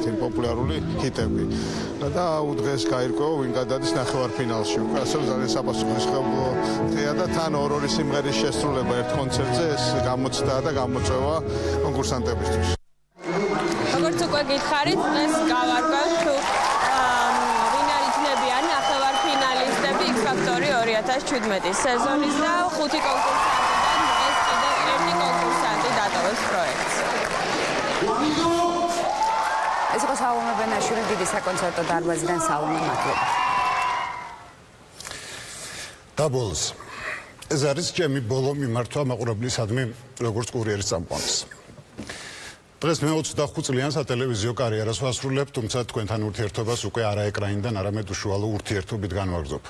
ერთ-ერთი პოპულარული ჰიტები. და უდღეს გაირკვევა ვინ გადადის ნახევარფინალში. უკვე ასე ძალიან საპასუხისმგებლო დღეა და თან ორ-ორი სიმღერის შესრულება ერთ კონცერტზე ეს გამოცდა და გამოწვევა კონკურსანტებისთვის. როგორც უკვე გითხარით, დღეს გავარკვევთ თუ ვინ არ იქნებიან ნახევარფინალისტები X-Factor 2017 სეზონის და 5 კონკურსანტიდან დღეს კიდევ ერთი კონკურსანტი დატოვებს პროექტს. ეს იყო სალომე ბენაშვილი დიდი საკონცერტო დარბაზიდან სალომე მადლობა. და ბოლოს ეს არის ჩემი ბოლო მიმართვა მაყურებლისადმი როგორც კურიერის წამყვანის. დღეს მე 25 წლიან სატელევიზიო კარიერას ვასრულებ, თუმცა თქვენთან ურთიერთობას უკვე არა ეკრანიდან, არამედ უშუალო ურთიერთობით განვაგრძობ.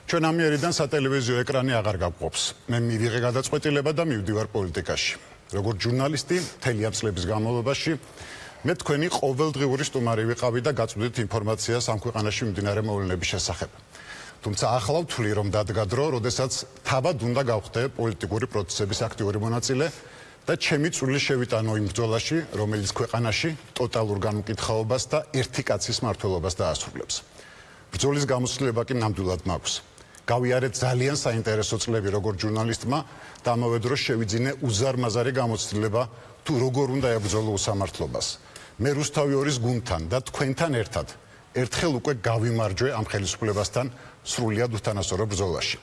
ჩვენ ამიერიდან სატელევიზიო ეკრანი აღარ გავყოფს. მე მივიღე გადაწყვეტილება და მივდივარ პოლიტიკაში. როგორც ჟურნალისტი, მთელი ამ წლების განმავლობაში მე თქვენი ყოველდღიური სტუმარი ვიყავი და გაწვდით ინფორმაციას ამ ქვეყანაში მიმდინარე მოვლენების შესახებ. თუმცა ახლა ვთვლი, რომ დადგა დრო, როდესაც თავად უნდა გავხდე პოლიტიკური პროცესების აქტიური მონაწილე და ჩემი წვლილი შევიტანო იმ ბრძოლაში, რომელიც ქვეყანაში ტოტალურ განუკითხაობას და ერთი კაცის მმართველობას დაასრულებს. ბრძოლის გამოცდილება კი ნამდვილად მაქვს. გავიარეთ ძალიან საინტერესო წლები როგორც ჟურნალისტმა და ამავე დროს შევიძინე უზარმაზარი გამოცდილება თუ როგორ უნდა ებრძოლო უსამართლობას. მე რუსთავი ორის გუნდთან და თქვენთან ერთად ერთხელ უკვე გავიმარჯვე ამ ხელისუფლებასთან სრულიად უთანასწორო ბრძოლაში.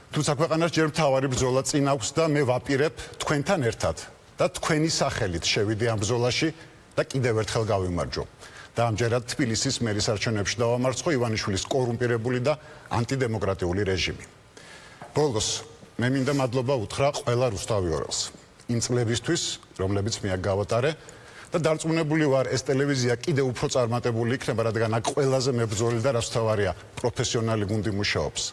თუმცა ქვეყანას ჯერ მთავარი ბრძოლა წინ აქვს და მე ვაპირებ თქვენთან ერთად და თქვენი სახელით შევიდე ამ ბრძოლაში და კიდევ ერთხელ გავიმარჯვო. და ამჯერად თბილისის მერის არჩევნებში დავამარცხო ივანიშვილის კორუმპირებული და ანტიდემოკრატიული რეჟიმი. ბოლოს მე მინდა მადლობა უთხრა ყველა რუსთავი ორელს იმ წლებისთვის, რომლებიც მე გავატარე და დარწმუნებული ვარ, ეს ტელევიზია კიდევ უფრო წარმატებული იქნება, რადგან აქ ყველაზე მებრძოლი და რაც თავარია პროფესიონალი გუნდი მუშაობს.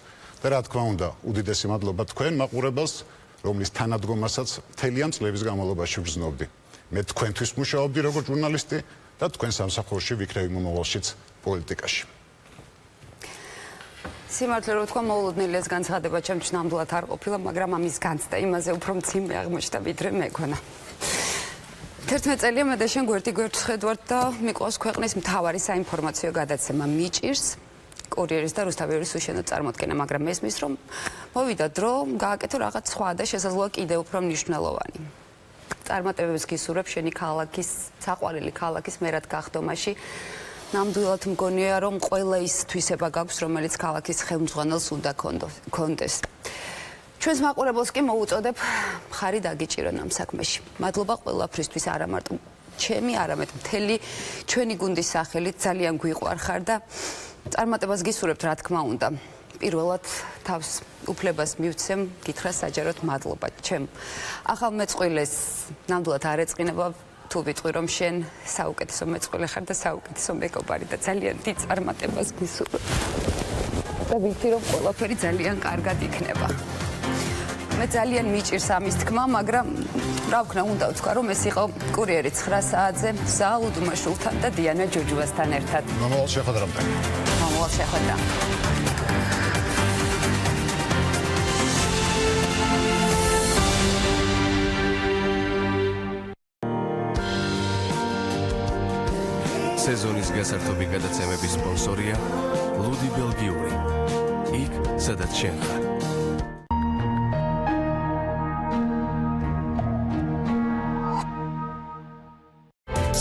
და რა თქმა უნდა, უდიდესი მადლობა თქვენ მაყურებელს, რომლის თანადგომასაც მთელი ამ წლების განმავლობაში ვგრძნობდი. მე თქვენთვის მუშაობდი როგორც ჟურნალისტი და თქვენ სამსახურში ვიქნები მომავალშიც პოლიტიკაში. სიმართლე რომ თქვა, მოულოდნელი ეს განცხადება ჩემთვის ნამდვილად არ ყოფილა, მაგრამ ამის განცდა იმაზე უფრო მძიმე აღმოჩნდა, ვიდრე მეკონა. 11 წელია მე და შენ გვერდ-გვერდ ხედავთ და მიყვავს ქვეყნის მთავარი საინფორმაციო გადაცემა მიჭირს. კურიერის და რუსთავი ორის უშენოდ წარმოდგენა, მაგრამ მესმის რომ მოვიდა დრო, გააკეთო რაღაც სხვა და შესაძლოა კიდევ უფრო მნიშვნელოვანი. წარმატებებს გისურვებ შენი ქალაქის, საყვარელი ქალაქის მერად გახდომაში. ნამდვილად მგონია რომ ყველა ის თვისება გაქვს, რომელიც ქალაქის ხელმძღვანელს უნდა კონდეს. ჩვენს მაყურებელს კი მოუწოდებ მხარი დაგიჭირონ ამ საქმეში. მადლობა ყველაფრისთვის, არა მარტო ჩემი, არამედ მთელი ჩვენი გუნდის სახელით ძალიან გვიყვარ ხარ და წარმატებას გისურვებთ, რა თქმა უნდა. პირველად თავს უფლებას მივცემ გითხრა საჯაროდ მადლობა ჩემ ახალ მეწყვილეს ნამდვილად არ ეწყინება თუ ვიტყვი რომ შენ საუკეთესო მეწყვილე ხარ და საუკეთესო მეგობარი და ძალიან დიდ წარმატებას გისურვებ და ვიცი რომ ყველაფერი ძალიან კარგად იქნება. მე ძალიან მიჭირს ამის თქმა, მაგრამ რა ვქნა, უნდა ვთქვა რომ ეს იყო კურიერი 9 საათზე ზაალ უდუმაშვილთან და დიანა ჯოჯუასთან ერთად. მომავალ შეხვედრამდე. მომავალ შეხვედრამდე. სეზონის გასართობი გადაცემების სპონსორია ლუდი ბელგიური. იქ, სადაც შენ ხარ.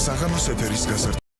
საღამოს ეთერის გასართობი